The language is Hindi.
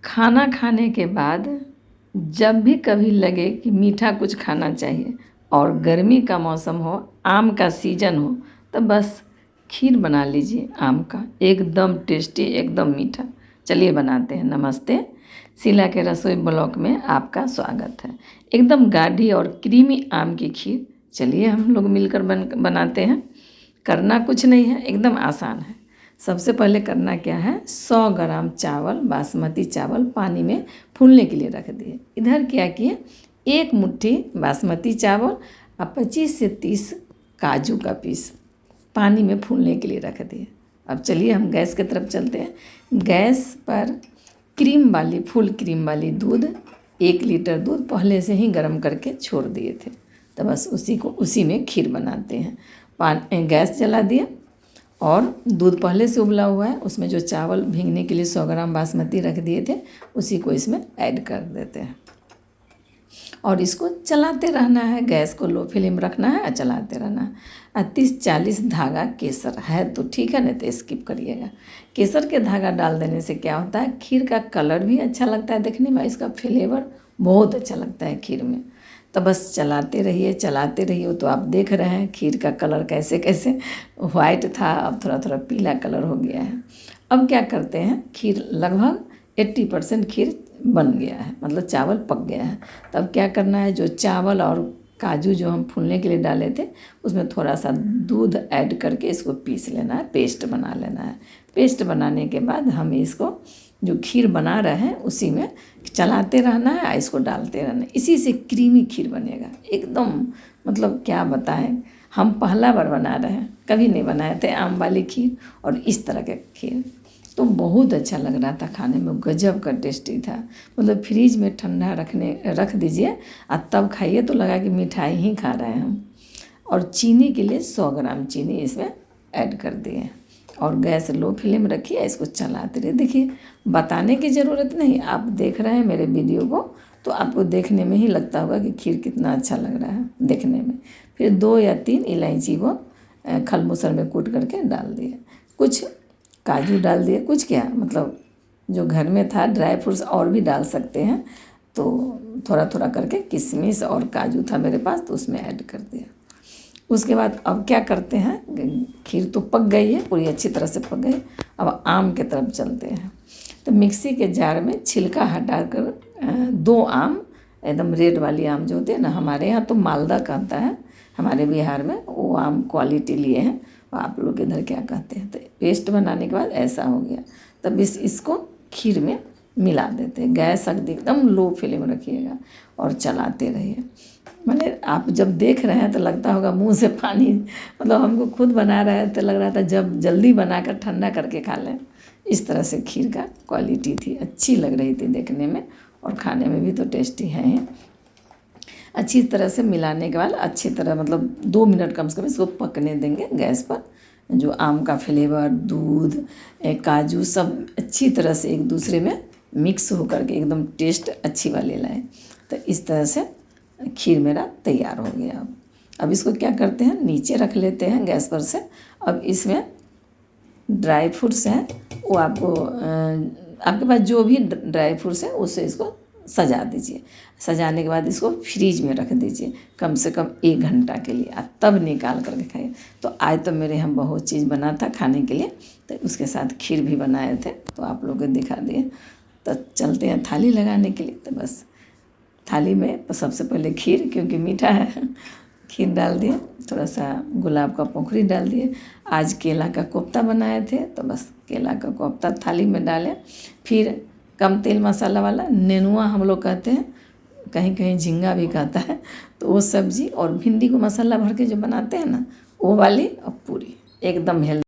खाना खाने के बाद जब भी कभी लगे कि मीठा कुछ खाना चाहिए और गर्मी का मौसम हो, आम का सीज़न हो, तो बस खीर बना लीजिए आम का, एकदम टेस्टी, एकदम मीठा। चलिए बनाते हैं। नमस्ते, शीला के रसोई ब्लॉग में आपका स्वागत है। एकदम गाढ़ी और क्रीमी आम की खीर चलिए हम लोग मिलकर बनाते हैं। करना कुछ नहीं है, एकदम आसान है। सबसे पहले करना क्या है, 100 ग्राम चावल, बासमती चावल पानी में फूलने के लिए रख दिए। इधर क्या किए, एक मुट्ठी बासमती चावल और 25 से 30 काजू का पीस पानी में फूलने के लिए रख दिए। अब चलिए हम गैस की तरफ चलते हैं। गैस पर क्रीम वाली, फुल क्रीम वाली दूध, 1 लीटर दूध पहले से ही गर्म करके छोड़ दिए थे। तो बस उसी में खीर बनाते हैं। गैस जला दिया और दूध पहले से उबला हुआ है, उसमें जो चावल भीगने के लिए 100 ग्राम बासमती रख दिए थे उसी को इसमें ऐड कर देते हैं और इसको चलाते रहना है। गैस को लो फ्लेम रखना है और चलाते रहना है। 30-40 धागा केसर है तो ठीक है, नहीं तो स्किप करिएगा। केसर के धागा डाल देने से क्या होता है, खीर का कलर भी अच्छा लगता है देखने में, इसका फ्लेवर बहुत अच्छा लगता है खीर में। तो बस चलाते रहिए। तो आप देख रहे हैं खीर का कलर कैसे कैसे वाइट था, अब थोड़ा थोड़ा पीला कलर हो गया है। अब क्या करते हैं, खीर लगभग 80% खीर बन गया है, मतलब चावल पक गया है। तब क्या करना है, जो चावल और काजू जो हम फूलने के लिए डाले थे उसमें थोड़ा सा दूध ऐड करके इसको पीस लेना है, पेस्ट बना लेना है। पेस्ट बनाने के बाद हम इसको जो खीर बना रहे हैं उसी में चलाते रहना है, इसको डालते रहना है। इसी से क्रीमी खीर बनेगा एकदम, मतलब क्या बताएं, हम पहला बार बना रहे हैं, कभी नहीं बनाए थे आम वाली खीर और इस तरह के खीर। तो बहुत अच्छा लग रहा था खाने में, गजब का टेस्टी था। मतलब फ्रिज में ठंडा रख दीजिए और तब खाइए तो लगा कि मिठाई ही खा रहे हैं हम। और चीनी के लिए 100 ग्राम चीनी इसमें ऐड कर दिए और गैस लो फ्लेम रखिए, इसको चलाते रहिए। देखिए, बताने की ज़रूरत नहीं, आप देख रहे हैं मेरे वीडियो को तो आपको देखने में ही लगता होगा कि खीर कितना अच्छा लग रहा है देखने में। फिर 2 या 3 इलायची को खलमुसर में कूट करके डाल दिए, कुछ काजू डाल दिए, कुछ क्या मतलब जो घर में था ड्राई फ्रूट्स और भी डाल सकते हैं। तो थोड़ा थोड़ा करके किशमिश और काजू था मेरे पास तो उसमें ऐड कर दिया। उसके बाद अब क्या करते हैं, खीर तो पक गई है, पूरी अच्छी तरह से पक गई। अब आम के तरफ चलते हैं। तो मिक्सी के जार में छिलका हटा कर 2 आम, एकदम रेड वाली आम जो होती है ना, हमारे यहाँ तो मालदा कहता है, हमारे बिहार में वो आम क्वालिटी लिए हैं, आप लोग इधर क्या कहते हैं। तो पेस्ट बनाने के बाद ऐसा हो गया, तब इसको खीर में मिला देते हैं। गैस एकदम लो फ्लेम रखिएगा और चलाते रहिए। मैंने आप जब देख रहे हैं तो लगता होगा मुंह से पानी, मतलब हमको खुद बना रहे हैं तो लग रहा था जब जल्दी बनाकर ठंडा करके खा लें। इस तरह से खीर का क्वालिटी थी, अच्छी लग रही थी देखने में और खाने में भी तो टेस्टी है। अच्छी तरह से मिलाने के बाद अच्छी तरह, मतलब 2 मिनट कम से कम इसको पकने देंगे गैस पर। जो आम का फ्लेवर, दूध, काजू सब अच्छी तरह से एक दूसरे में मिक्स होकर के एकदम टेस्ट अच्छी वाली लाए। तो इस तरह से खीर मेरा तैयार हो गया। अब इसको क्या करते हैं, नीचे रख लेते हैं गैस पर से। अब इसमें ड्राई फ्रूट्स हैं, वो आपके पास जो भी ड्राई फ्रूट्स हैं उससे इसको सजा दीजिए। सजाने के बाद इसको फ्रीज में रख दीजिए कम से कम 1 घंटा के लिए, और तब निकाल करके खाइए। तो आज तो मेरे यहाँ बहुत चीज़ बना था खाने के लिए, तो उसके साथ खीर भी बनाए थे तो आप लोगों को दिखा दिए। तो चलते हैं थाली लगाने के लिए। तो बस थाली में सबसे पहले खीर, क्योंकि मीठा है, खीर डाल दिए, थोड़ा सा गुलाब का पोखरी डाल दिए। आज केला का कोफ्ता बनाए थे तो बस केला का कोफ्ता थाली में डालें। फिर कम तेल मसाला वाला नेनुआ हम लोग कहते हैं, कहीं कहीं झींगा भी कहता है, तो वो सब्ज़ी और भिंडी को मसाला भर के जो बनाते हैं ना, वो वाली और पूरी एकदम हेल्दी।